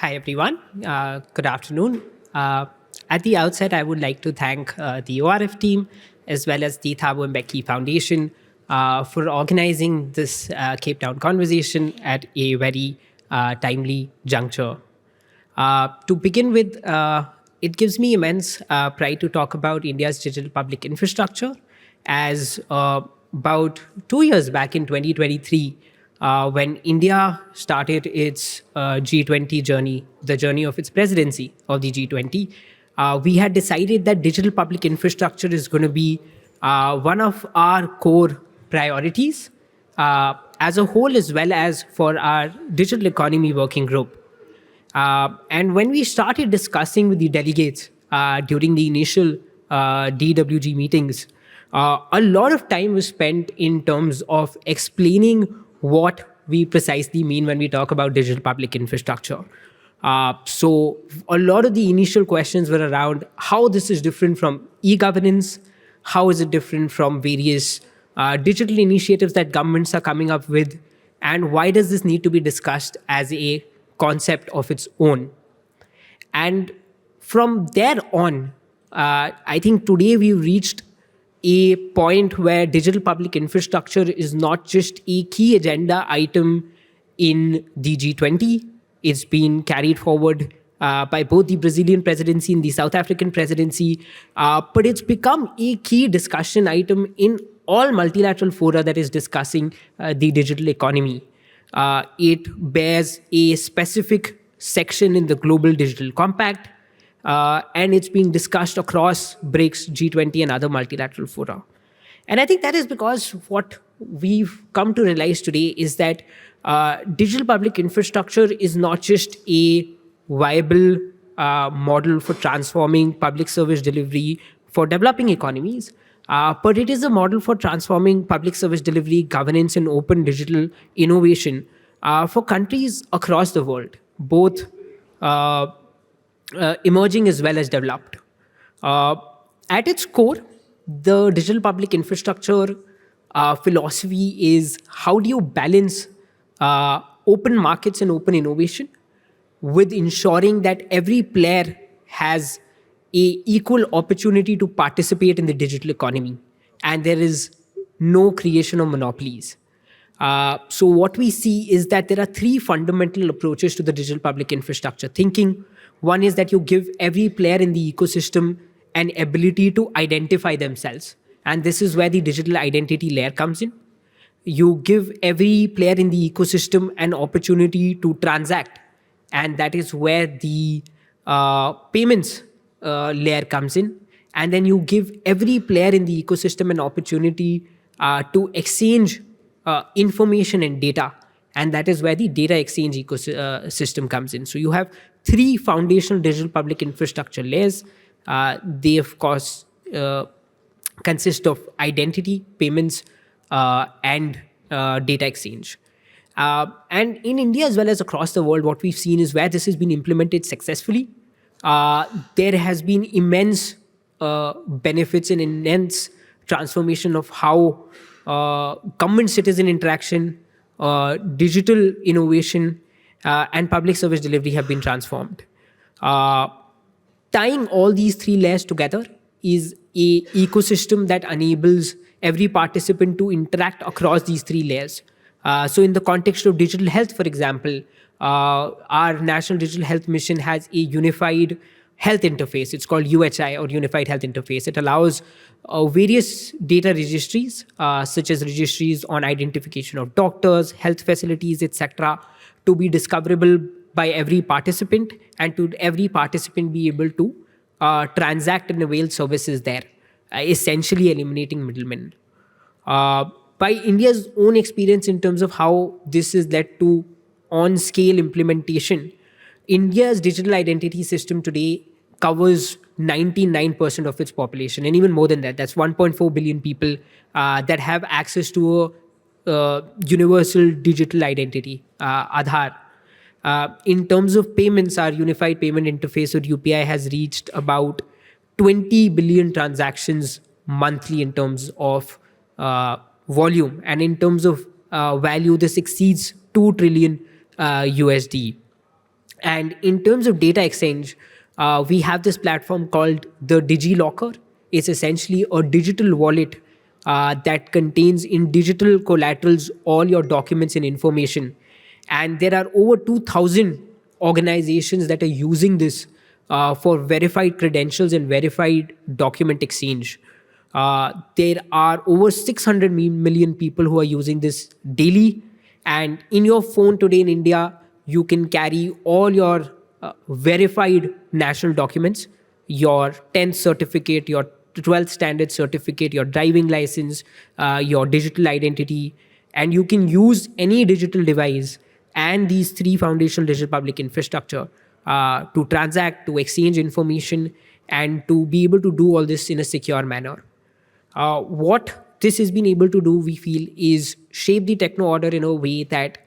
Hi, everyone. Good afternoon. At the outset, I would like to thank the ORF team as well as the Thabo Mbeki Foundation for organizing this Cape Town conversation at a very timely juncture. To begin with, it gives me immense pride to talk about India's digital public infrastructure as about 2 years back in 2023, when India started its G20 journey, the journey of its presidency of the G20, we had decided that digital public infrastructure is going to be one of our core priorities as a whole, as well as for our digital economy working group. And when we started discussing with the delegates during the initial DWG meetings, a lot of time was spent in terms of explaining what we precisely mean when we talk about digital public infrastructure. So a lot of the initial questions were around how this is different from e-governance, how is it different from various digital initiatives that governments are coming up with, and why does this need to be discussed as a concept of its own. And from there on, I think today we've reached a point where digital public infrastructure is not just a key agenda item in the G20. It's been carried forward by both the Brazilian presidency and the South African presidency, but it's become a key discussion item in all multilateral fora that is discussing the digital economy. It bears a specific section in the Global Digital Compact, and it's being discussed across BRICS, G20, and other multilateral fora. And I think that is because what we've come to realize today is that digital public infrastructure is not just a viable model for transforming public service delivery for developing economies, but it is a model for transforming public service delivery, governance, and open digital innovation for countries across the world, both emerging as well as developed. At its core, the digital public infrastructure philosophy is how do you balance open markets and open innovation with ensuring that every player has a equal opportunity to participate in the digital economy, and there is no creation of monopolies. So what we see is that there are three fundamental approaches to the digital public infrastructure thinking. One is that you give every player in the ecosystem an ability to identify themselves, and this is where the digital identity layer comes in. You give every player in the ecosystem an opportunity to transact, and that is where the payments layer comes in. And then you give every player in the ecosystem an opportunity to exchange information and data, and that is where the data exchange ecosystem comes in. So you have three foundational digital public infrastructure layers. They, of course, consist of identity, payments, and data exchange. And in India as well as across the world, what we've seen is where this has been implemented successfully, there has been immense benefits and immense transformation of how government-citizen interaction, digital innovation, and public service delivery have been transformed. Tying all these three layers together is a ecosystem that enables every participant to interact across these three layers. So in the context of digital health, for example, our National Digital Health Mission has a unified health interface. It's called UHI, or Unified Health Interface. It allows various data registries, such as registries on identification of doctors, health facilities, etc., to be discoverable by every participant, and to every participant be able to transact and avail services there, essentially eliminating middlemen. By India's own experience in terms of how this has led to on-scale implementation, India's digital identity system today covers 99% of its population, and even more than that. That's 1.4 billion people that have access to a universal digital identity, Aadhaar. In terms of payments, our unified payment interface, or UPI, has reached about 20 billion transactions monthly in terms of volume, and in terms of value, this exceeds 2 trillion USD. And in terms of data exchange, we have this platform called the DigiLocker. It's essentially a digital wallet that contains in digital collaterals all your documents and information. And there are over 2,000 organizations that are using this for verified credentials and verified document exchange. There are over 600 million people who are using this daily. And in your phone today in India, you can carry all your verified national documents, your 10th certificate, your 12th standard certificate, your driving license, your digital identity, and you can use any digital device and these three foundational digital public infrastructure to transact, to exchange information, and to be able to do all this in a secure manner. What this has been able to do, we feel, is shape the techno order in a way that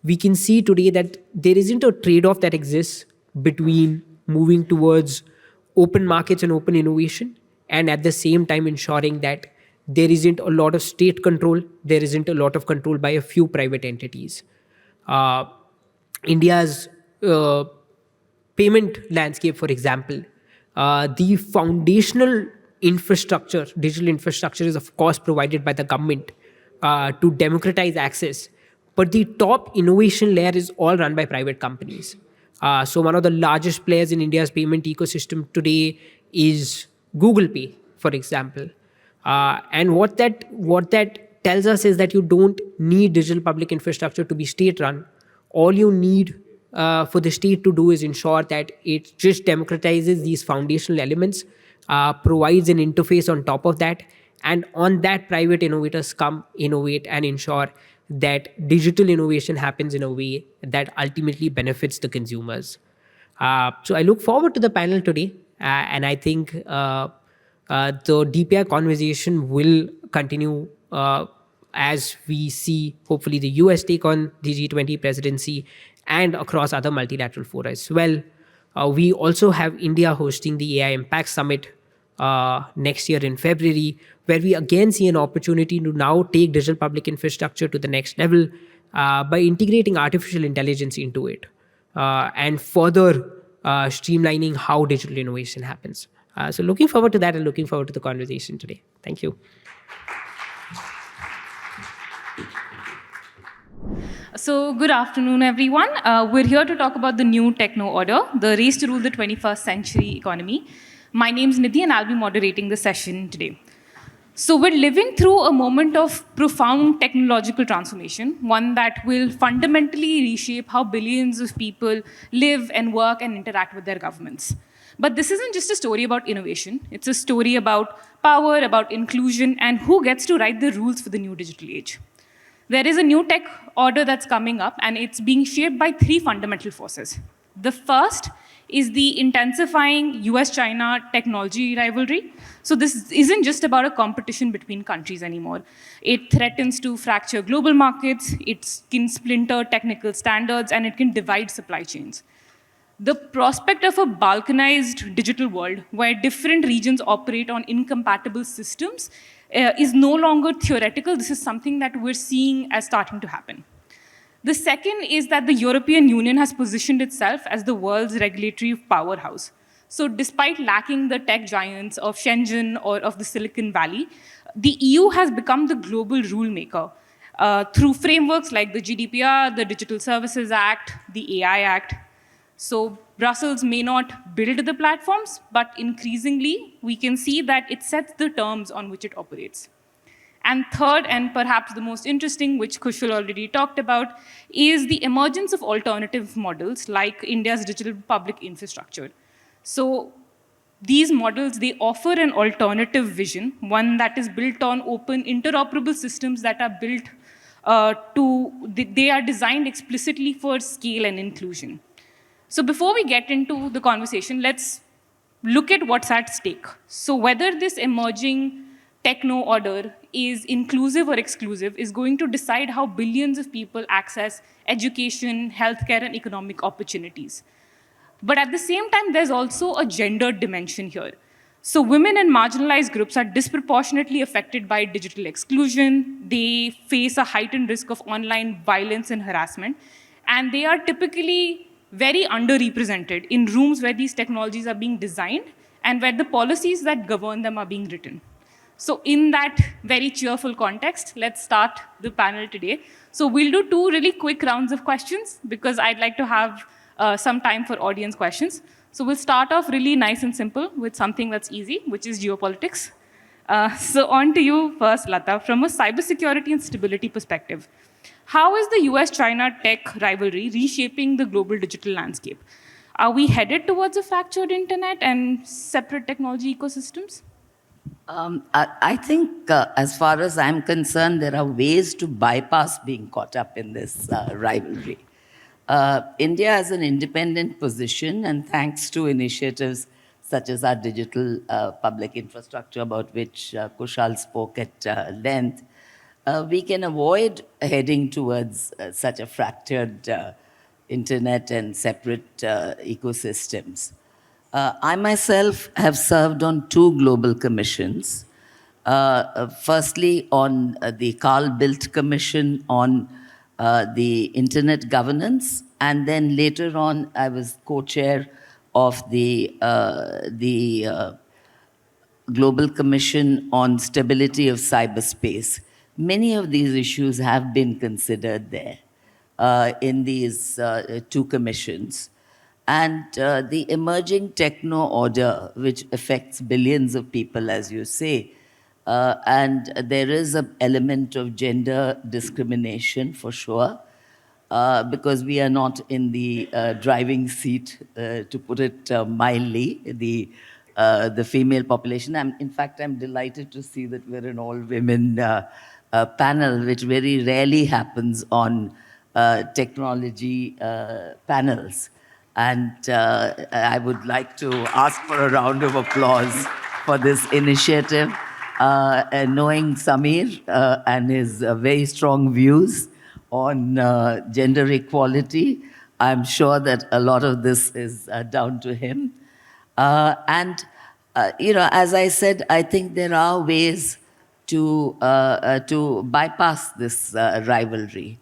we can see today that there isn't a trade off that exists between moving towards open markets and open innovation, and at the same time ensuring that there isn't a lot of state control, there isn't a lot of control by a few private entities. Uh, India's payment landscape, for example, the foundational infrastructure, digital infrastructure, is of course provided by the government to democratize access. But the top innovation layer is all run by private companies. So one of the largest players in India's payment ecosystem today is Google Pay, for example. And what that tells us is that you don't need digital public infrastructure to be state run. All you need for the state to do is ensure that it just democratizes these foundational elements, provides an interface on top of that, and on that private innovators come innovate and ensure that digital innovation happens in a way that ultimately benefits the consumers. So I look forward to the panel today, and I think the DPI conversation will continue as we see, hopefully, the US take on the G20 presidency and across other multilateral fora as well. We also have India hosting the AI Impact Summit next year in February, where we again see an opportunity to now take digital public infrastructure to the next level by integrating artificial intelligence into it and further streamlining how digital innovation happens. So looking forward to that and looking forward to the conversation today. Thank you. So good afternoon, everyone. We're here to talk about the new techno-order, the race to rule the 21st century economy. My name's Nidhi, and I'll be moderating the session today. So we're living through a moment of profound technological transformation, one that will fundamentally reshape how billions of people live and work and interact with their governments. But this isn't just a story about innovation. It's a story about power, about inclusion, and who gets to write the rules for the new digital age. There is a new tech order that's coming up, and it's being shaped by three fundamental forces. The first is the intensifying US-China technology rivalry. So this isn't just about a competition between countries anymore. It threatens to fracture global markets, it can splinter technical standards, and it can divide supply chains. The prospect of a balkanized digital world where different regions operate on incompatible systems is no longer theoretical. This is something that we're seeing as starting to happen. The second is that the European Union has positioned itself as the world's regulatory powerhouse. So despite lacking the tech giants of Shenzhen or of the Silicon Valley, the EU has become the global rule maker through frameworks like the GDPR, the Digital Services Act, the AI Act. So Brussels may not build the platforms, but increasingly we can see that it sets the terms on which it operates. And third, and perhaps the most interesting, which Kushal already talked about, is the emergence of alternative models like India's digital public infrastructure. So these models, they offer an alternative vision, one that is built on open, interoperable systems that are built they are designed explicitly for scale and inclusion. So before we get into the conversation, let's look at what's at stake. So whether this emerging techno order is inclusive or exclusive is going to decide how billions of people access education, healthcare, and economic opportunities. But at the same time, there's also a gender dimension here. So women and marginalized groups are disproportionately affected by digital exclusion. They face a heightened risk of online violence and harassment. And they are typically very underrepresented in rooms where these technologies are being designed and where the policies that govern them are being written. So in that very cheerful context, let's start the panel today. So we'll do 2 really quick rounds of questions because I'd like to have some time for audience questions. So we'll start off really nice and simple with something that's easy, which is geopolitics. So on to you first, Lata. From a cybersecurity and stability perspective, how is the US-China tech rivalry reshaping the global digital landscape? Are we headed towards a fractured internet and separate technology ecosystems? I think, as far as I'm concerned, there are ways to bypass being caught up in this rivalry. India has an independent position, and thanks to initiatives such as our digital public infrastructure, about which Kushal spoke at length, we can avoid heading towards such a fractured internet and separate ecosystems. I myself have served on 2 global commissions. Firstly, on the Carl Bildt Commission on the internet governance, and then later on, I was co-chair of the Global Commission on Stability of Cyberspace. Many of these issues have been considered there in these 2 commissions. And the emerging techno-order, which affects billions of people, as you say, and there is an element of gender discrimination for sure, because we are not in the driving seat, to put it mildly, the female population. In fact, I'm delighted to see that we're an all-women panel, which very rarely happens on technology panels. And I would like to ask for a round of applause for this initiative. Knowing Samir and his very strong views on gender equality, I'm sure that a lot of this is down to him. And as I said, I think there are ways to bypass this rivalry.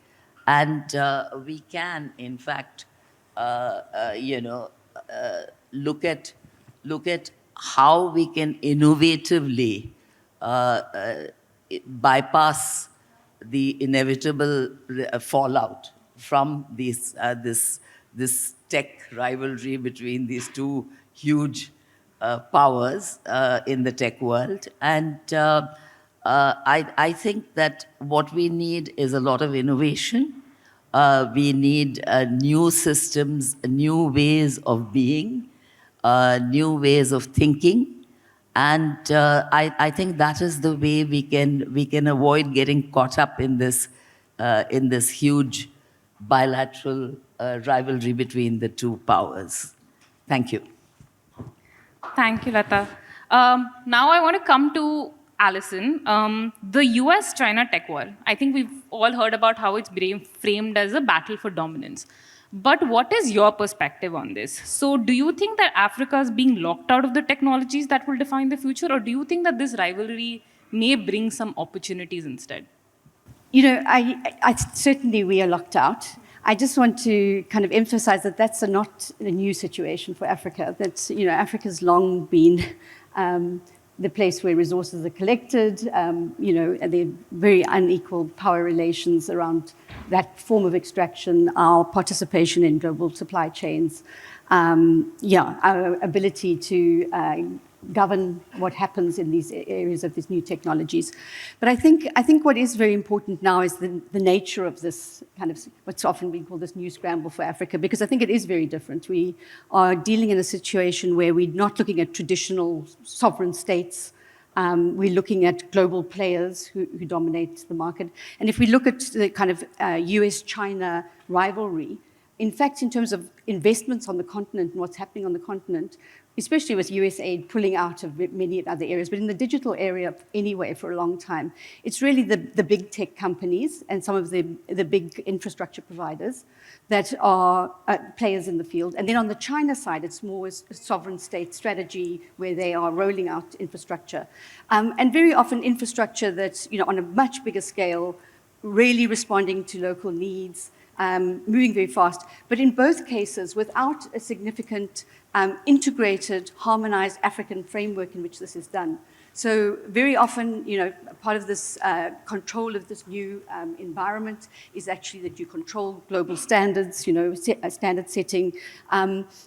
And we can, in fact, look at how we can innovatively bypass the inevitable fallout from this tech rivalry between these 2 huge powers in the tech world. And I think that what we need is a lot of innovation. We need new systems, new ways of being, new ways of thinking. And I think that is the way we can avoid getting caught up in this huge bilateral rivalry between the 2 powers. Thank you. Thank you, Lata. Now I want to come to Alison. The US-China tech war, I think we've all heard about how it's being framed as a battle for dominance. But what is your perspective on this? So do you think that Africa is being locked out of the technologies that will define the future, or do you think that this rivalry may bring some opportunities instead? I certainly we are locked out. I just want to kind of emphasize that that's not a new situation for Africa. That's, Africa's long been the place where resources are collected, and there are very unequal power relations around that form of extraction, our participation in global supply chains, our ability to govern what happens in these areas of these new technologies. But I think what is very important now is the nature of this kind of what's often been called this new scramble for Africa, because I think it is very different. We are dealing in a situation where we're not looking at traditional sovereign states. We're looking at global players who dominate the market. And if we look at the kind of US-China rivalry, in fact, in terms of investments on the continent and what's happening on the continent, especially with US aid pulling out of many other areas, but in the digital area anyway for a long time, it's really the big tech companies and some of the big infrastructure providers that are players in the field. And then on the China side, it's more a sovereign state strategy where they are rolling out infrastructure. And very often infrastructure that's on a much bigger scale, really responding to local needs, moving very fast, but in both cases, without a significant integrated, harmonized African framework in which this is done. So very often, part of this control of this new environment is actually that you control global standards, standard setting,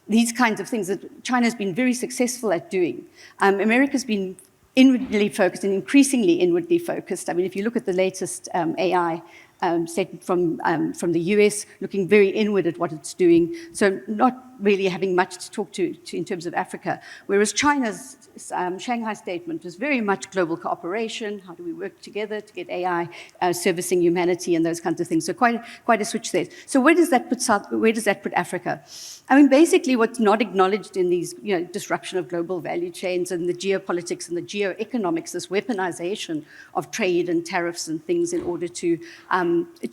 these kinds of things that China's been very successful at doing. America's been inwardly focused and increasingly inwardly focused. I mean, if you look at the latest AI statement from the US, looking very inward at what it's doing, so not really having much to talk to in terms of Africa, whereas China's Shanghai statement was very much global cooperation, how do we work together to get AI servicing humanity and those kinds of things, so quite a switch there. So where does that put Africa? I mean, basically what's not acknowledged in these disruption of global value chains and the geopolitics and the geoeconomics, this weaponization of trade and tariffs and things in order to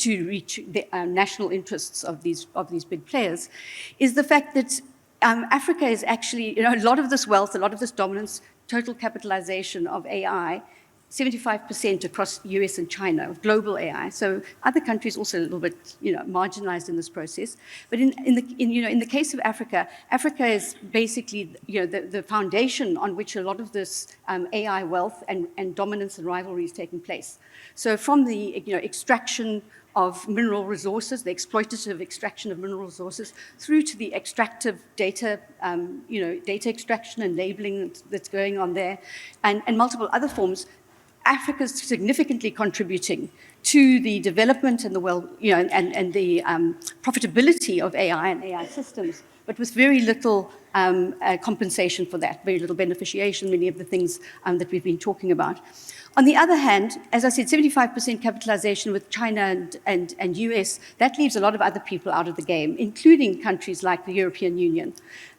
reach the national interests of these big players, is the fact that Africa is actually, a lot of this wealth, a lot of this dominance, total capitalization of AI, 75% across US and China, of global AI. So other countries also a little bit, marginalized in this process. But in the case of Africa, Africa is basically, the foundation on which a lot of this AI wealth and dominance and rivalry is taking place. So from the, extraction of mineral resources, the exploitative extraction of mineral resources, through to the extractive data, data extraction and labeling that's going on there, and multiple other forms, Africa's significantly contributing to the development and the and the profitability of AI and AI systems, but with very little compensation for that, very little beneficiation, many of the things that we've been talking about. On the other hand, as I said, 75% capitalization with China and US, that leaves a lot of other people out of the game, including countries like the European Union,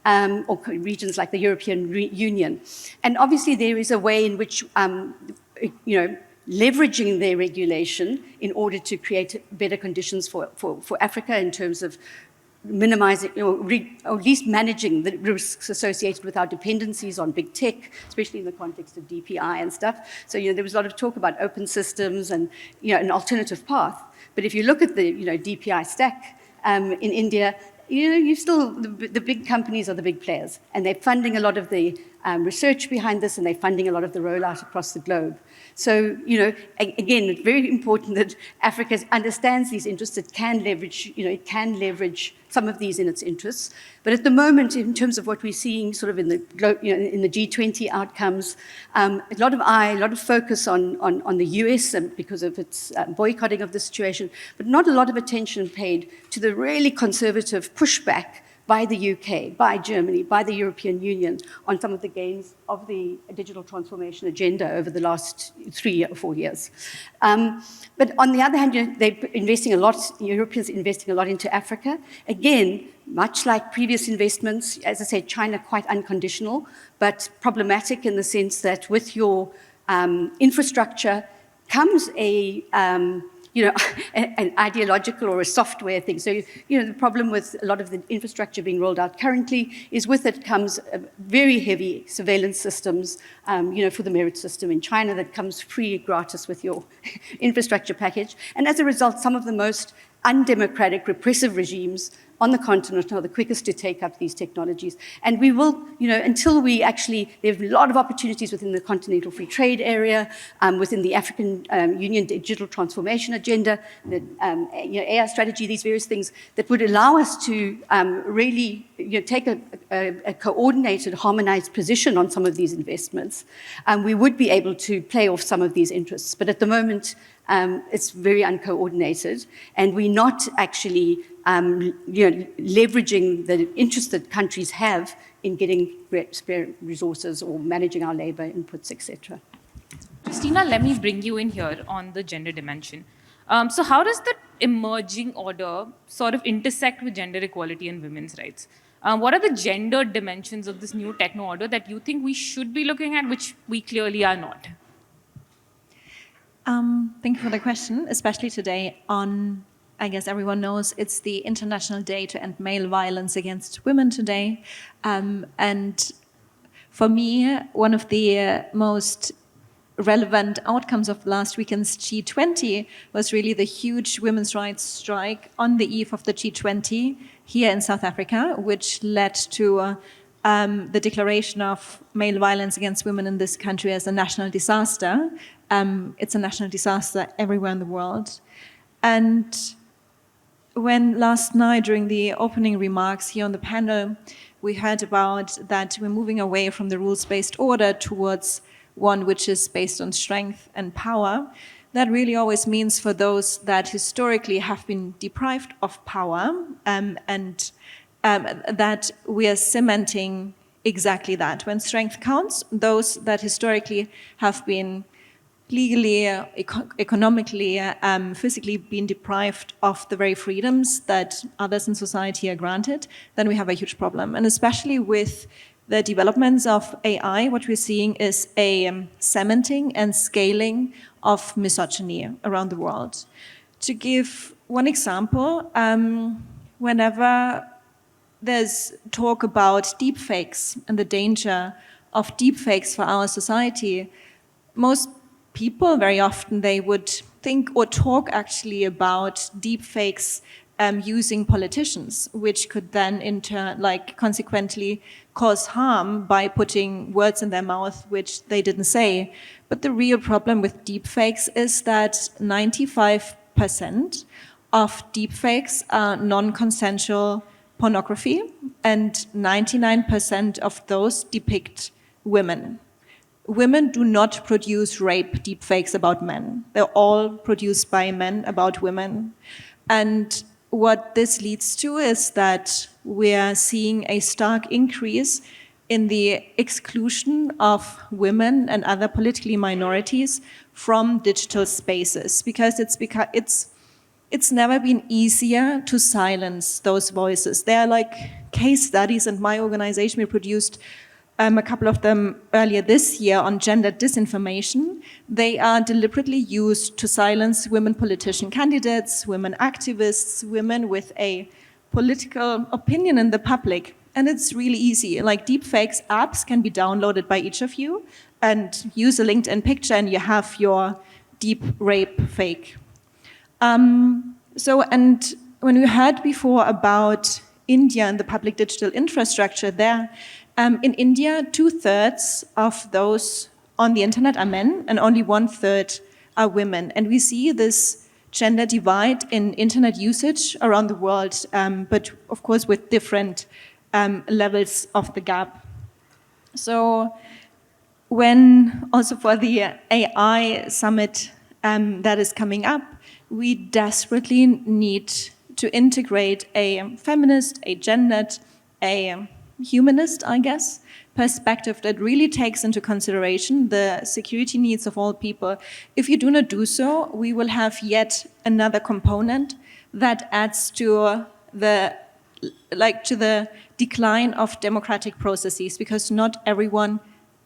or regions like the European Union. And obviously there is a way in which, leveraging their regulation in order to create better conditions for Africa in terms of minimizing, or at least managing the risks associated with our dependencies on big tech, especially in the context of DPI and stuff. So, there was a lot of talk about open systems and, an alternative path. But if you look at the, DPI stack in India, you still, the big companies are the big players, and they're funding a lot of the research behind this, and they're funding a lot of the rollout across the globe. So, again, it's very important that Africa understands these interests. It can leverage, some of these in its interests. But at the moment, in terms of what we're seeing sort of in the G20 outcomes, a lot of focus on the US because of its boycotting of the situation, but not a lot of attention paid to the really conservative pushback by the UK, by Germany, by the European Union on some of the gains of the digital transformation agenda over the last 3 or 4 years. But on the other hand, they're investing a lot, Europeans investing a lot into Africa. Again, much like previous investments, as I said, China quite unconditional, but problematic in the sense that with your infrastructure comes an ideological or a software thing. So, the problem with a lot of the infrastructure being rolled out currently is with it comes very heavy surveillance systems, for the merit system in China that comes free, gratis with your infrastructure package. And as a result, some of the most undemocratic, repressive regimes on the continent are the quickest to take up these technologies. And we will, until we actually, there's a lot of opportunities within the Continental Free Trade Area, within the African Union Digital Transformation Agenda, the AI strategy, these various things that would allow us to really take a coordinated, harmonized position on some of these investments. We would be able to play off some of these interests. But at the moment, it's very uncoordinated, and we're not actually leveraging the interest that countries have in getting spare resources or managing our labor inputs, etc. Christina, let me bring you in here on the gender dimension. So how does the emerging order sort of intersect with gender equality and women's rights? What are the gender dimensions of this new techno-order that you think we should be looking at, which we clearly are not? Thank you for the question, especially today on, I guess everyone knows, it's the International Day to End Male Violence Against Women today. And for me, one of the most relevant outcomes of last weekend's G20 was really the huge women's rights strike on the eve of the G20 here in South Africa, which led to the declaration of male violence against women in this country as a national disaster. It's a national disaster everywhere in the world. And when last night during the opening remarks here on the panel, we heard about that we're moving away from the rules-based order towards one which is based on strength and power, that really always means for those that historically have been deprived of power and that we are cementing exactly that. When strength counts, those that historically have been legally, economically, physically been deprived of the very freedoms that others in society are granted, then we have a huge problem. And especially with the developments of AI, what we're seeing is a cementing and scaling of misogyny around the world. To give one example, whenever there's talk about deepfakes and the danger of deepfakes for our society, most people, very often, they would think or talk actually about deepfakes using politicians, which could then in turn, consequently cause harm by putting words in their mouth which they didn't say. But the real problem with deepfakes is that 95% of deepfakes are non-consensual pornography, and 99% of those depict women. Women do not produce rape deepfakes about men. They're all produced by men about women. And what this leads to is that we're seeing a stark increase in the exclusion of women and other politically minorities from digital spaces, because it's never been easier to silence those voices. There are case studies, and my organization, we produced a couple of them earlier this year on gender disinformation. They are deliberately used to silence women politician candidates, women activists, women with a political opinion in the public. And it's really easy. Deepfakes apps can be downloaded by each of you and use a LinkedIn picture and you have your deep rape fake. And when we heard before about India and the public digital infrastructure there, in India, 2/3 of those on the internet are men and only 1/3 are women. And we see this gender divide in internet usage around the world, but of course with different levels of the gap. So when also for the AI summit that is coming up, we desperately need to integrate a feminist, a gendered, a humanist, I guess, perspective that really takes into consideration the security needs of all people. If you do not do so, we will have yet another component that adds to the decline of democratic processes, because not everyone,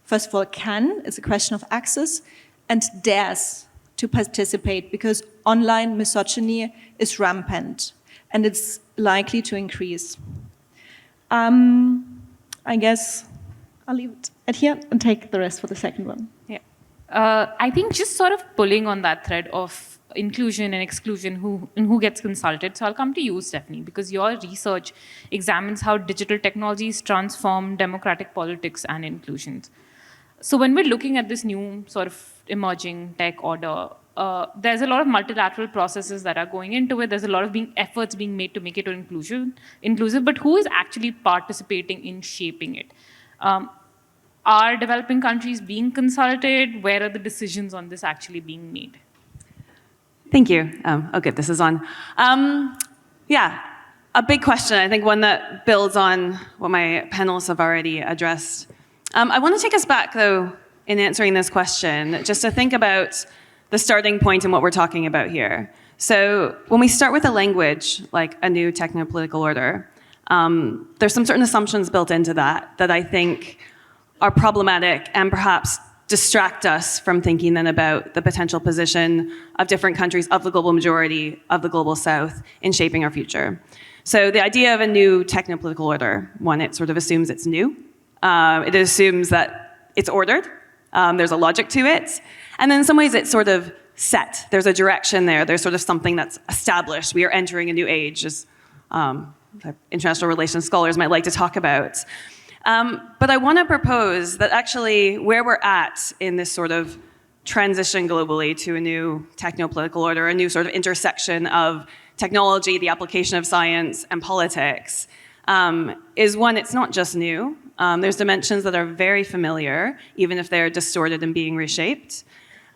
first of all, can, it's a question of access, and dares to participate, because online misogyny is rampant and it's likely to increase. I guess I'll leave it at here and take the rest for the second one. Yeah. I think just sort of pulling on that thread of inclusion and exclusion, who gets consulted. So I'll come to you, Stephanie, because your research examines how digital technologies transform democratic politics and inclusions. So when we're looking at this new sort of emerging tech order, there's a lot of multilateral processes that are going into it. There's a lot of efforts being made to make it inclusive, but who is actually participating in shaping it? Are developing countries being consulted? Where are the decisions on this actually being made? Thank you. Good, this is on. Yeah, a big question, I think one that builds on what my panelists have already addressed. I want to take us back, though, in answering this question, just to think about the starting point and what we're talking about here. So when we start with a language, like a new techno-political order, there's some certain assumptions built into that I think are problematic and perhaps distract us from thinking then about the potential position of different countries, of the global majority, of the global south in shaping our future. So the idea of a new techno-political order, one, it sort of assumes it's new. It assumes that it's ordered, There's a logic to it. And then in some ways it's sort of set. There's a direction there. There's sort of something that's established. We are entering a new age, as international relations scholars might like to talk about. But I want to propose that actually where we're at in this sort of transition globally to a new techno-political order, a new sort of intersection of technology, the application of science, and politics, is one, it's not just new. There's dimensions that are very familiar, even if they're distorted and being reshaped.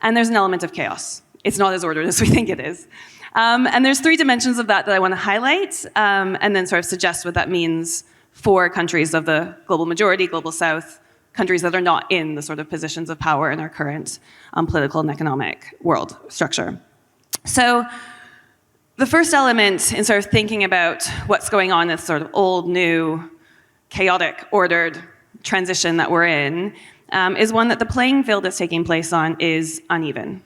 And there's an element of chaos. It's not as ordered as we think it is. And there's three dimensions of that I want to highlight, and then sort of suggest what that means for countries of the global majority, global south, countries that are not in the sort of positions of power in our current political and economic world structure. So the first element in sort of thinking about what's going on, this sort of old, new, chaotic, ordered transition that we're in, is one that the playing field that's taking place on is uneven.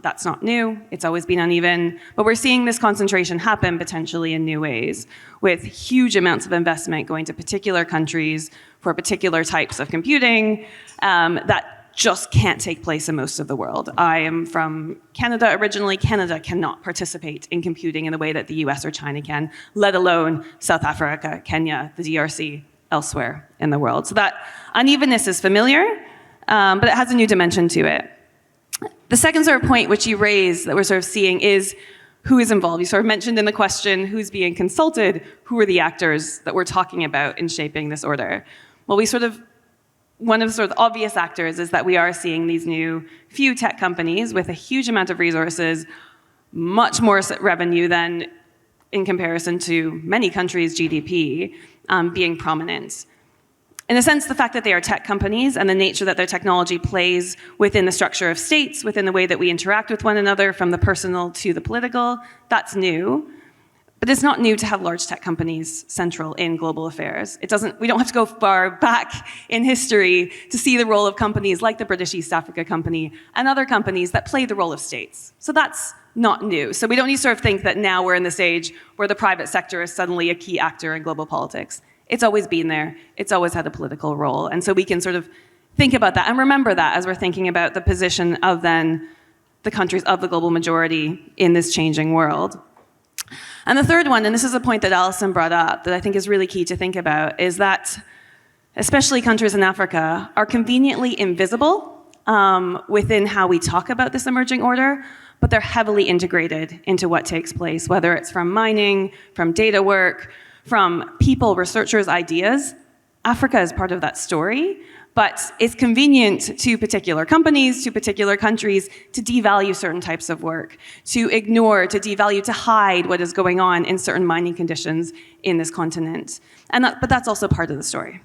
That's not new, it's always been uneven, but we're seeing this concentration happen potentially in new ways, with huge amounts of investment going to particular countries for particular types of computing that just can't take place in most of the world. I am from Canada originally. Canada cannot participate in computing in the way that the US or China can, let alone South Africa, Kenya, the DRC, elsewhere in the world. So that unevenness is familiar, but it has a new dimension to it. The second sort of point which you raised that we're sort of seeing is who is involved. You sort of mentioned in the question who's being consulted, who are the actors that we're talking about in shaping this order. Well, one of the sort of obvious actors is that we are seeing these new few tech companies with a huge amount of resources, much more revenue than in comparison to many countries' GDP, being prominent. In a sense, the fact that they are tech companies and the nature that their technology plays within the structure of states, within the way that we interact with one another, from the personal to the political, that's new. But it's not new to have large tech companies central in global affairs. We don't have to go far back in history to see the role of companies like the British East Africa Company and other companies that play the role of states. So that's not new. So we don't need to sort of think that now we're in this age where the private sector is suddenly a key actor in global politics. It's always been there. It's always had a political role. And so we can sort of think about that and remember that as we're thinking about the position of then the countries of the global majority in this changing world. And the third one, and this is a point that Alison brought up that I think is really key to think about, is that especially countries in Africa are conveniently invisible within how we talk about this emerging order, but they're heavily integrated into what takes place, whether it's from mining, from data work, from people, researchers' ideas. Africa is part of that story, but it's convenient to particular companies, to particular countries, to devalue certain types of work, to ignore, to devalue, to hide what is going on in certain mining conditions in this continent. But that's also part of the story.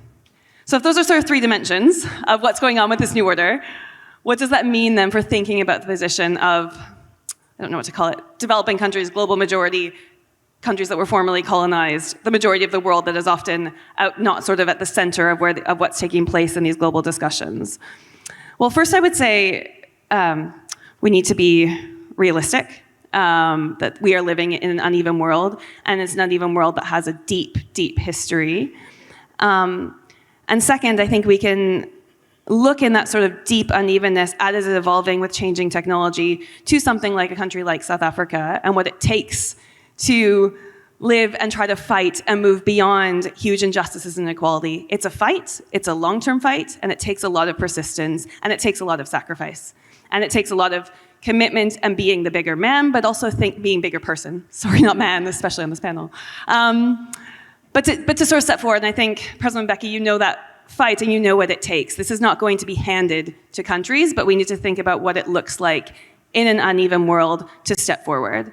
So if those are sort of three dimensions of what's going on with this new order, what does that mean then for thinking about the position of, I don't know what to call it, developing countries, global majority, countries that were formerly colonized, the majority of the world that is often out, not sort of at the center of what's taking place in these global discussions? Well, first I would say we need to be realistic, that we are living in an uneven world, and it's an uneven world that has a deep, deep history. And second, I think we can look in that sort of deep unevenness as it's evolving with changing technology to something like a country like South Africa and what it takes to live and try to fight and move beyond huge injustices and inequality. It's a fight, it's a long-term fight, and it takes a lot of persistence, and it takes a lot of sacrifice. And it takes a lot of commitment and being the bigger man, but also being bigger person. Sorry, not man, especially on this panel. But to sort of step forward, and I think, President Mbeki, you know that fight and you know what it takes. This is not going to be handed to countries, but we need to think about what it looks like in an uneven world to step forward.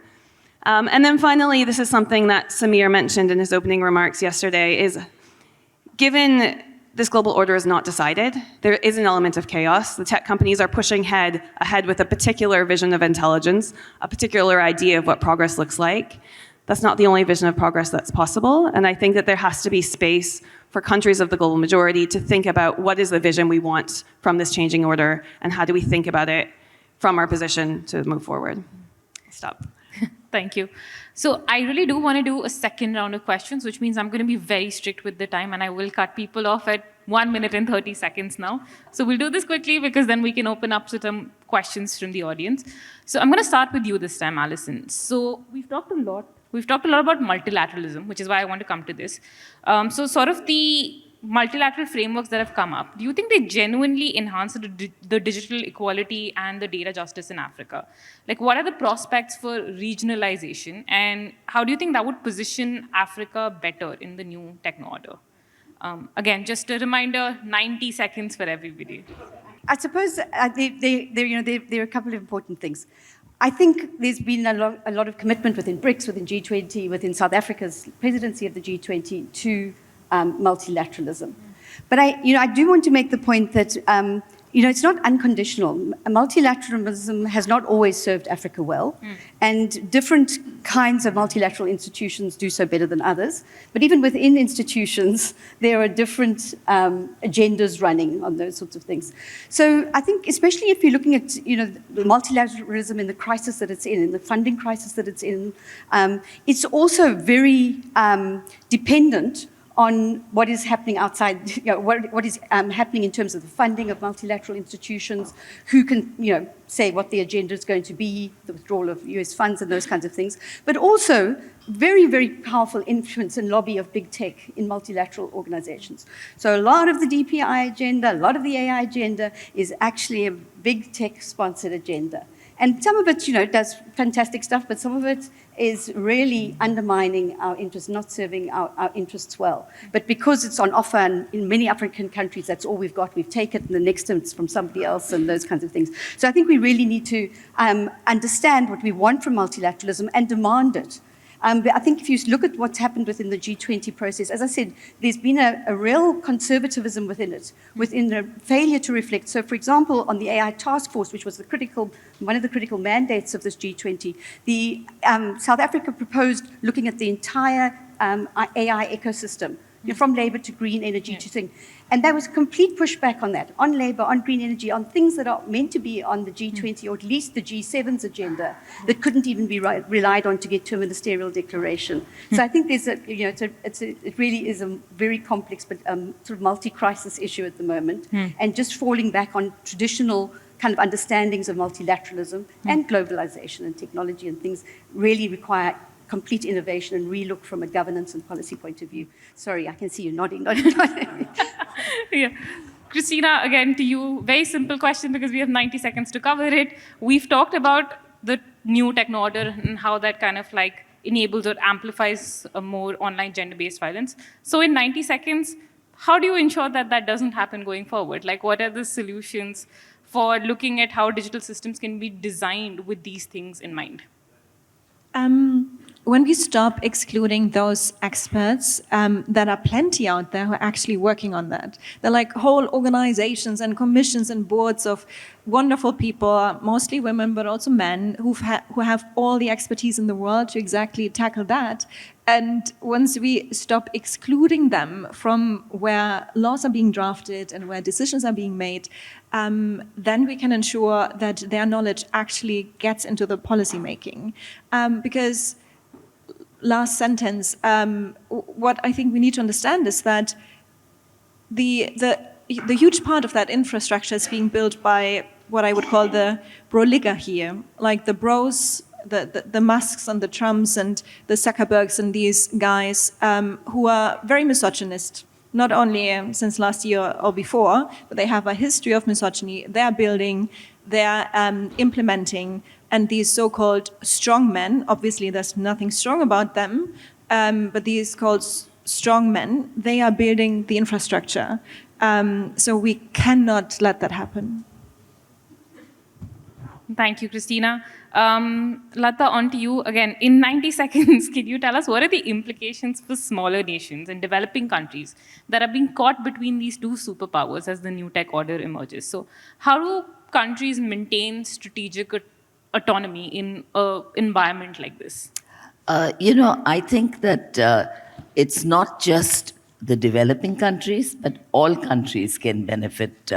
And then finally, this is something that Samir mentioned in his opening remarks yesterday, is given this global order is not decided, there is an element of chaos. The tech companies are pushing ahead with a particular vision of intelligence, a particular idea of what progress looks like. That's not the only vision of progress that's possible, and I think that there has to be space for countries of the global majority to think about what is the vision we want from this changing order, and how do we think about it from our position to move forward. Stop. Thank you. So I really do want to do a second round of questions, which means I'm going to be very strict with the time, and I will cut people off at 1 minute and 30 seconds now. So we'll do this quickly because then we can open up to some questions from the audience. So I'm going to start with you this time, Alison. So we've talked a lot about multilateralism, which is why I want to come to this. So sort of the multilateral frameworks that have come up, do you think they genuinely enhance the digital equality and the data justice in Africa? Like, what are the prospects for regionalization, and how do you think that would position Africa better in the new techno-order? Again, just a reminder, 90 seconds for everybody. I suppose there are a couple of important things. I think there's been a lot of commitment within BRICS, within G20, within South Africa's presidency of the G20 to multilateralism. But I do want to make the point that it's not unconditional. Multilateralism has not always served Africa well, and different kinds of multilateral institutions do so better than others. But even within institutions, there are different agendas running on those sorts of things. So I think, especially if you're looking at the multilateralism in the crisis that it's in the funding crisis that it's in, it's also very dependent on what is happening outside, what is happening in terms of the funding of multilateral institutions, who can, say what the agenda is going to be, the withdrawal of US funds and those kinds of things, but also very, very powerful influence and lobby of big tech in multilateral organizations. So a lot of the DPI agenda, a lot of the AI agenda is actually a big tech-sponsored agenda. And some of it, does fantastic stuff, but some of it is really undermining our interests, not serving our interests well. But because it's on offer, and in many African countries, that's all we've got. We've taken it, and the next time it's from somebody else, and those kinds of things. So I think we really need to understand what we want from multilateralism and demand it. But I think if you look at what's happened within the G20 process, as I said, there's been a real conservatism within it, within the failure to reflect. So, for example, on the AI task force, which was one of the critical mandates of this G20, the South Africa proposed looking at the entire AI ecosystem, from labor to green energy to things. And there was complete pushback on that, on labor, on green energy, on things that are meant to be on the G20 or at least the G7's agenda that couldn't even be relied on to get to a ministerial declaration. So I think there's it really is a very complex but sort of multi-crisis issue at the moment, and just falling back on traditional kind of understandings of multilateralism and globalization and technology and things really require complete innovation and relook from a governance and policy point of view. Sorry, I can see you nodding. Yeah. Christina, again to you, very simple question because we have 90 seconds to cover it. We've talked about the new techno-order and how that kind of like enables or amplifies a more online gender-based violence. So in 90 seconds, how do you ensure that that doesn't happen going forward? Like, what are the solutions for looking at how digital systems can be designed with these things in mind? When we stop excluding those experts, there are plenty out there who are actually working on that. They're like whole organizations and commissions and boards of wonderful people, mostly women, but also men, who have all the expertise in the world to exactly tackle that. And once we stop excluding them from where laws are being drafted and where decisions are being made, then we can ensure that their knowledge actually gets into the policy making. Because last sentence, what I think we need to understand is that the huge part of that infrastructure is being built by what I would call the broligarchy, like the bros, the Musks and the Trumps and the Zuckerbergs and these guys who are very misogynist, not only since last year or before, but they have a history of misogyny. They're building, they're implementing, and these so-called strong men, obviously there's nothing strong about them, but these called strong men, they are building the infrastructure. So we cannot let that happen. Thank you, Christina. Lata, on to you. Again, in 90 seconds, can you tell us what are the implications for smaller nations and developing countries that are being caught between these two superpowers as the new tech order emerges? So how do countries maintain strategic autonomy in an environment like this? I think that it's not just the developing countries, but all countries can benefit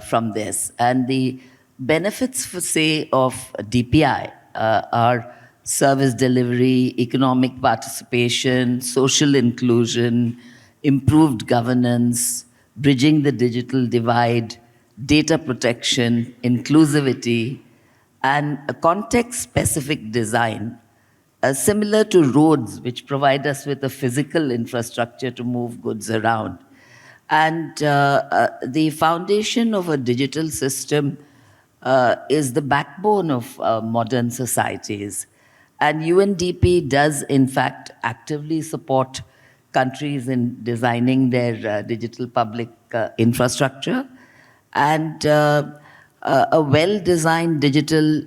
from this. And the benefits, for say, of DPI are service delivery, economic participation, social inclusion, improved governance, bridging the digital divide, data protection, inclusivity, and a context-specific design, similar to roads, which provide us with a physical infrastructure to move goods around. And the foundation of a digital system is the backbone of modern societies. And UNDP does, in fact, actively support countries in designing their digital public infrastructure. And a well-designed digital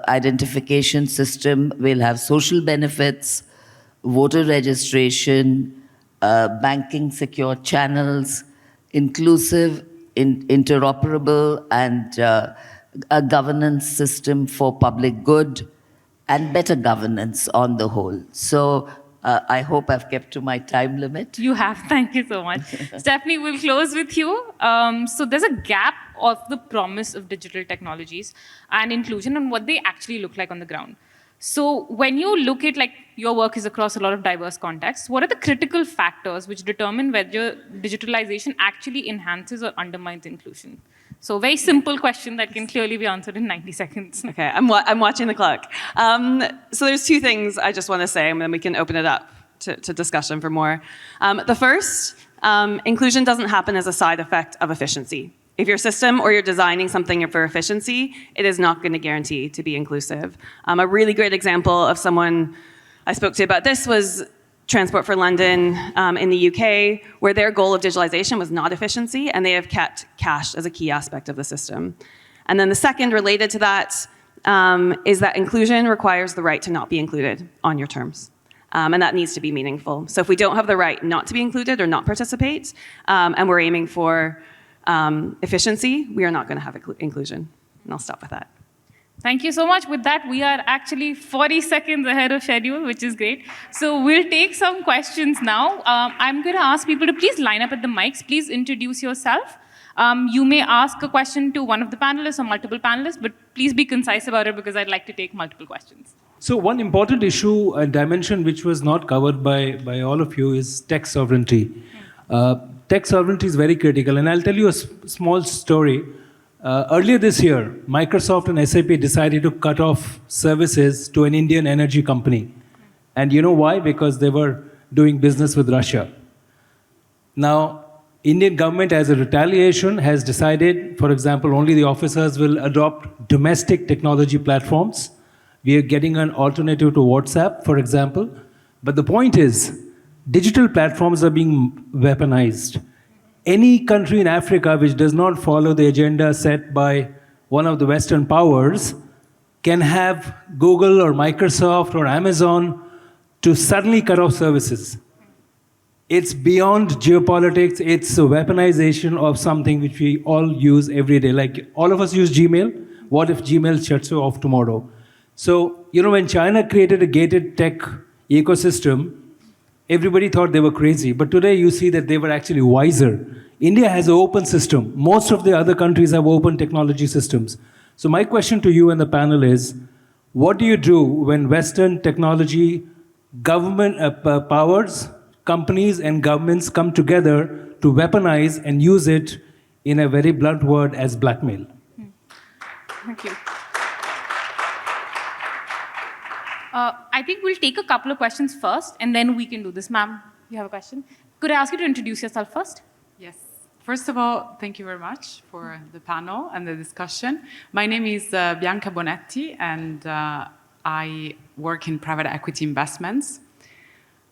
identification system will have social benefits, voter registration, banking secure channels, inclusive, interoperable, and a governance system for public good, and better governance on the whole. So I hope I've kept to my time limit. You have. Thank you so much. Stephanie, we'll close with you. So there's a gap of the promise of digital technologies and inclusion and what they actually look like on the ground. So when you look at, like, your work is across a lot of diverse contexts, what are the critical factors which determine whether digitalization actually enhances or undermines inclusion? So very simple question that can clearly be answered in 90 seconds. Okay, I'm watching the clock. So there's two things I just want to say, and then we can open it up to discussion for more. The first, inclusion doesn't happen as a side effect of efficiency. If your system or you're designing something for efficiency, it is not going to guarantee to be inclusive. A really great example of someone I spoke to about this was Transport for London in the UK, where their goal of digitalization was not efficiency, and they have kept cash as a key aspect of the system. And then the second, related to that, is that inclusion requires the right to not be included on your terms. And that needs to be meaningful. So if we don't have the right not to be included or not participate, and we're aiming for efficiency, we are not going to have inclusion. And I'll stop with that. Thank you so much. With that, we are actually 40 seconds ahead of schedule, which is great. So we'll take some questions now. I'm going to ask people to please line up at the mics. Please introduce yourself. You may ask a question to one of the panelists or multiple panelists, but please be concise about it because I'd like to take multiple questions. So one important issue and dimension which was not covered by all of you is tech sovereignty. Tech sovereignty is very critical, and I'll tell you a small story. Earlier this year, Microsoft and SAP decided to cut off services to an Indian energy company. And you know why? Because they were doing business with Russia. Now, Indian government, as a retaliation, has decided, for example, only the officers will adopt domestic technology platforms. We are getting an alternative to WhatsApp, for example. But the point is, digital platforms are being weaponized. Any country in Africa which does not follow the agenda set by one of the Western powers can have Google or Microsoft or Amazon to suddenly cut off services. It's beyond geopolitics. It's a weaponization of something which we all use every day. Like, all of us use Gmail. What if Gmail shuts you off tomorrow? So, when China created a gated tech ecosystem, everybody thought they were crazy, but today you see that they were actually wiser. India has an open system. Most of the other countries have open technology systems. So my question to you and the panel is, what do you do when Western technology, government powers, companies and governments come together to weaponize and use it, in a very blunt word, as blackmail? Thank you. I think we'll take a couple of questions first, and then we can do this. Ma'am, you have a question? Could I ask you to introduce yourself first? Yes. First of all, thank you very much for the panel and the discussion. My name is Bianca Bonetti, and I work in private equity investments.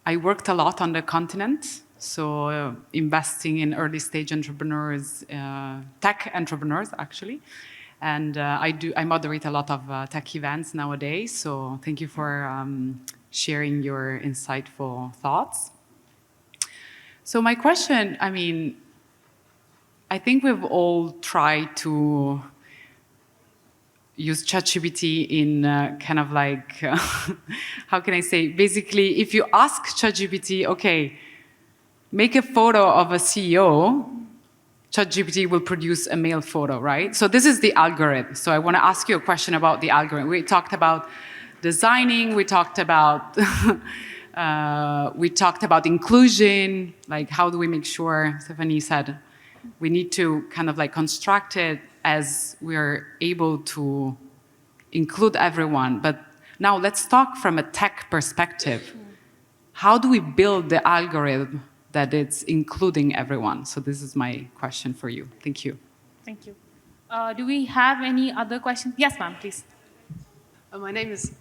I worked a lot on the continent, so investing in early stage entrepreneurs, tech entrepreneurs, actually. And I moderate a lot of tech events nowadays, so thank you for sharing your insightful thoughts. So my question, I think we've all tried to use ChatGPT in kind of like, how can I say, basically, if you ask ChatGPT, okay, make a photo of a CEO, ChatGPT will produce a male photo, right? So this is the algorithm. So I want to ask you a question about the algorithm. We talked about designing, we talked about inclusion, like how do we make sure, Stephanie said, we need to kind of like construct it as we're able to include everyone. But now let's talk from a tech perspective. How do we build the algorithm that it's including everyone? So this is my question for you. Thank you. Thank you. Do we have any other questions? Yes, ma'am, please. My name is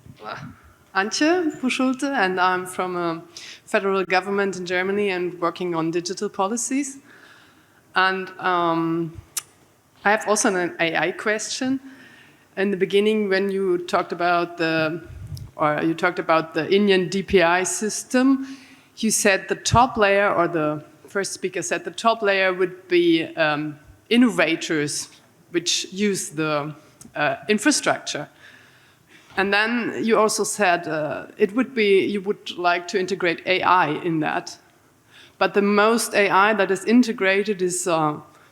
Antje Puschulte, and I'm from a federal government in Germany and working on digital policies. And I have also an AI question. In the beginning, when you talked about the Indian DPI system, you said the top layer, or the first speaker said the top layer would be innovators which use the infrastructure. And then you also said you would like to integrate AI in that. But the most AI that is integrated is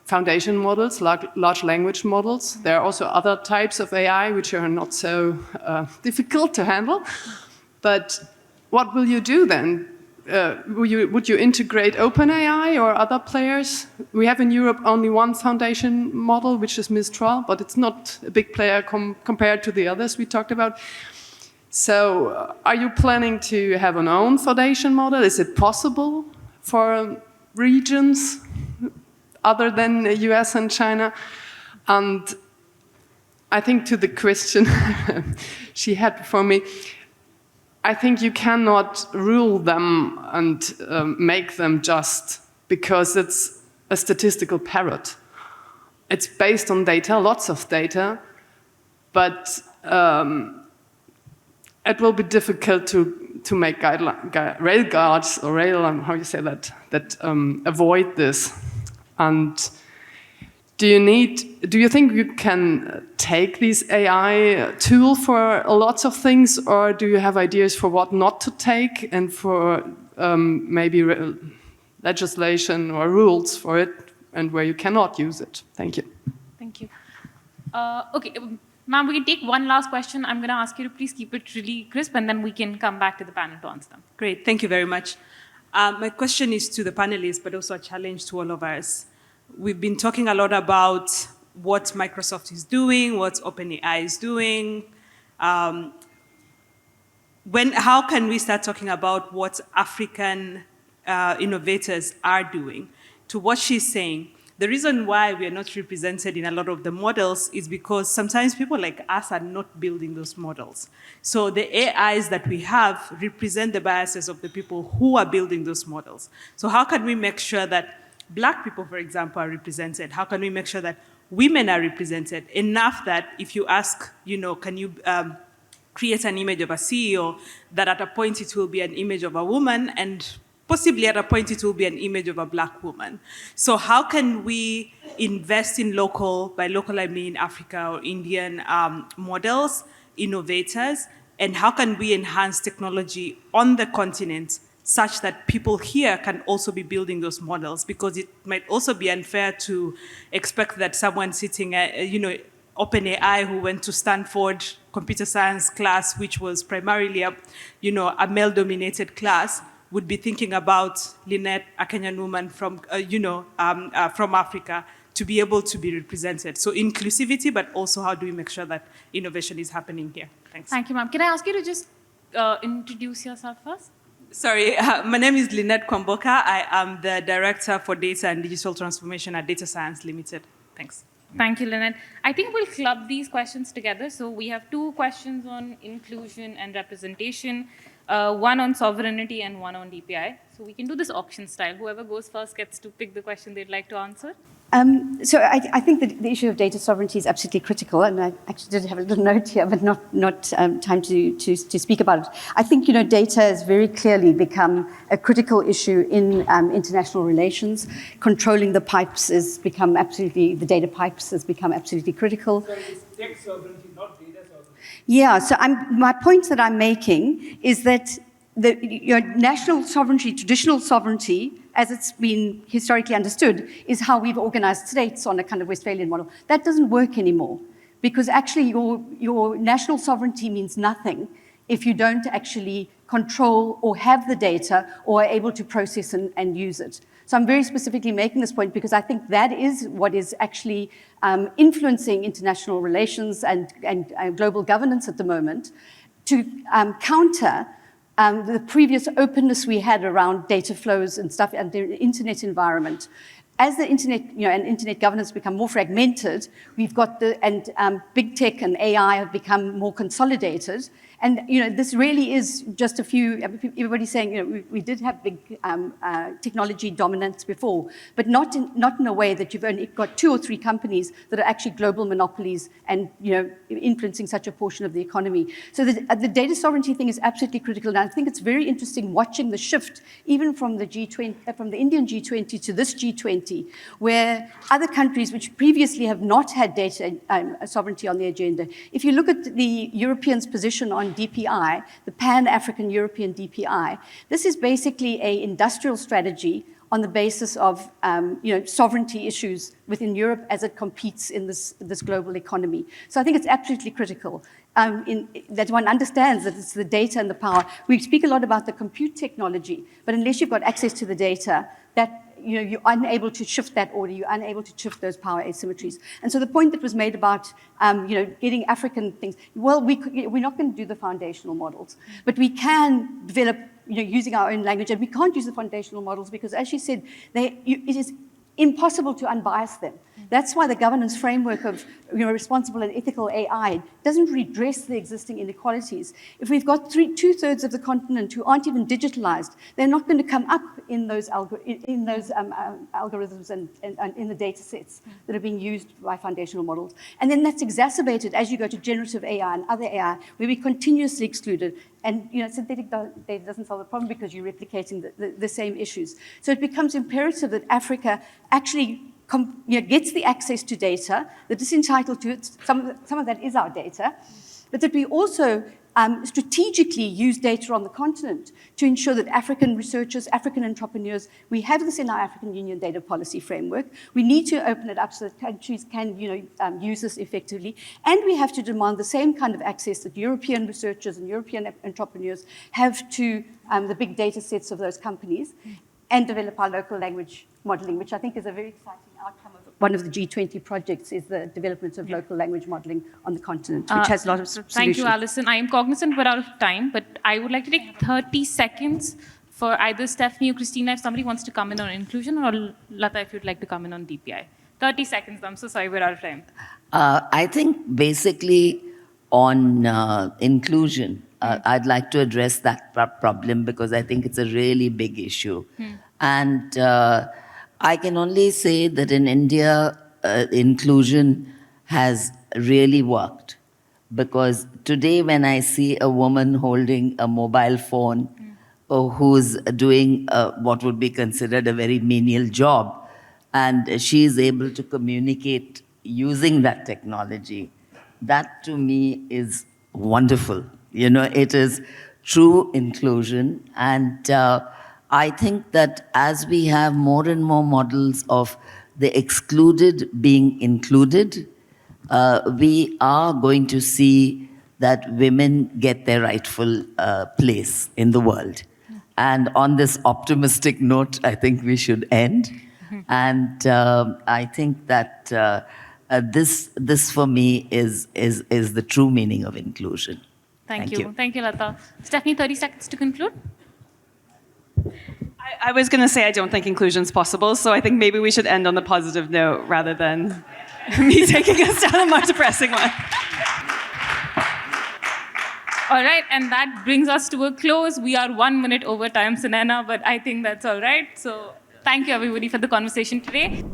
foundation models, large language models. There are also other types of AI which are not so difficult to handle. But what will you do then? Would you integrate OpenAI or other players? We have in Europe only one foundation model, which is Mistral, but it's not a big player compared to the others we talked about. So are you planning to have an own foundation model? Is it possible for regions other than the US and China? And I think to the question she had before me, I think you cannot rule them and make them just because it's a statistical parrot. It's based on data, lots of data, but it will be difficult to make rail guards or how you say that avoid this. And do you think you can take this AI tool for lots of things, or do you have ideas for what not to take and for maybe legislation or rules for it and where you cannot use it? Thank you. Thank you. Okay, ma'am, we can take one last question. I'm going to ask you to please keep it really crisp, and then we can come back to the panel to answer them. Great, thank you very much. My question is to the panelists, but also a challenge to all of us. We've been talking a lot about what Microsoft is doing, what OpenAI is doing. How can we start talking about what African innovators are doing? To what she's saying, the reason why we are not represented in a lot of the models is because sometimes people like us are not building those models. So the AIs that we have represent the biases of the people who are building those models. So how can we make sure that Black people, for example, are represented? How can we make sure that women are represented enough that if you ask, can you create an image of a CEO, that at a point it will be an image of a woman, and possibly at a point it will be an image of a Black woman. So how can we invest in local, by local I mean Africa or Indian models, innovators, and how can we enhance technology on the continent such that people here can also be building those models? Because it might also be unfair to expect that someone sitting at, OpenAI, who went to Stanford computer science class, which was primarily a male-dominated class, would be thinking about Lynette, a Kenyan woman from Africa, to be able to be represented. So inclusivity, but also how do we make sure that innovation is happening here? Thanks. Thank you, ma'am. Can I ask you to just introduce yourself first? Sorry, my name is Lynette Kwamboka. I am the Director for Data and Digital Transformation at Data Science Limited. Thanks. Thank you, Lynette. I think we'll club these questions together. So we have two questions on inclusion and representation, one on sovereignty and one on DPI. So we can do this auction style. Whoever goes first gets to pick the question they'd like to answer. So I think that the issue of data sovereignty is absolutely critical, and I actually did have a little note here, but not time to speak about it. I think data has very clearly become a critical issue in international relations. Controlling the pipes the data pipes has become absolutely critical. So it's tech sovereignty, not data sovereignty. Yeah. So my point that I'm making is that national sovereignty, traditional sovereignty, as it's been historically understood, is how we've organized states on a kind of Westphalian model. That doesn't work anymore, because actually your national sovereignty means nothing if you don't actually control or have the data or are able to process and use it. So I'm very specifically making this point because I think that is what is actually influencing international relations and global governance at the moment to counter the previous openness we had around data flows and stuff and the internet environment. As the internet, and internet governance become more fragmented, we've got big tech and AI have become more consolidated. And, this really is just everybody's saying, we did have big technology dominance before, but not in a way that you've only got 2 or 3 companies that are actually global monopolies and, influencing such a portion of the economy. So the data sovereignty thing is absolutely critical. And I think it's very interesting watching the shift, even from the G20, from the Indian G20 to this G20, where other countries which previously have not had data sovereignty on the agenda, if you look at the Europeans' position on DPI, the Pan-African European DPI, this is basically an industrial strategy on the basis of sovereignty issues within Europe as it competes in this global economy. So I think it's absolutely critical that one understands that it's the data and the power. We speak a lot about the compute technology, but unless you've got access to the data, that you're unable to shift that order, you're unable to shift those power asymmetries. And so the point that was made about getting African things, well, we're not going to do the foundational models, but we can develop using our own language, and we can't use the foundational models because, as she said, it is impossible to unbias them. That's why the governance framework of responsible and ethical AI doesn't redress the existing inequalities. If we've got 2/3 of the continent who aren't even digitalized, they're not going to come up in those algorithms and in the data sets that are being used by foundational models. And then that's exacerbated as you go to generative AI and other AI, where we're continuously excluded. And synthetic data doesn't solve the problem because you're replicating the same issues. So it becomes imperative that Africa actually gets the access to data, that is entitled to it. Some of that is our data, but that we also strategically use data on the continent to ensure that African researchers, African entrepreneurs, we have this in our African Union data policy framework. We need to open it up so that countries can use this effectively. And we have to demand the same kind of access that European researchers and European entrepreneurs have to the big data sets of those companies and develop our local language modeling, which I think is a very exciting outcome of one of the G20 projects is the development of local language modeling on the continent, which has a lot of solutions. Thank you, Alison. I am cognizant we're out of time, but I would like to take 30 seconds for either Stephanie or Christina if somebody wants to come in on inclusion, or Lata if you'd like to come in on DPI. 30 seconds. I'm so sorry, we're out of time. I think basically on inclusion, I'd like to address that problem because I think it's a really big issue. And I can only say that in India, inclusion has really worked. Because today when I see a woman holding a mobile phone or who's doing what would be considered a very menial job, and she is able to communicate using that technology, that to me is wonderful. It is true inclusion. And I think that as we have more and more models of the excluded being included, we are going to see that women get their rightful place in the world. And on this optimistic note, I think we should end. And I think that this for me is the true meaning of inclusion. Thank you. Thank you, Lata. Stephanie, 30 seconds to conclude. I was going to say I don't think inclusion is possible, so I think maybe we should end on a positive note rather than me taking us down a more depressing one. All right, and that brings us to a close. We are 1 minute over time, Sunena, but I think that's all right. So thank you, everybody, for the conversation today.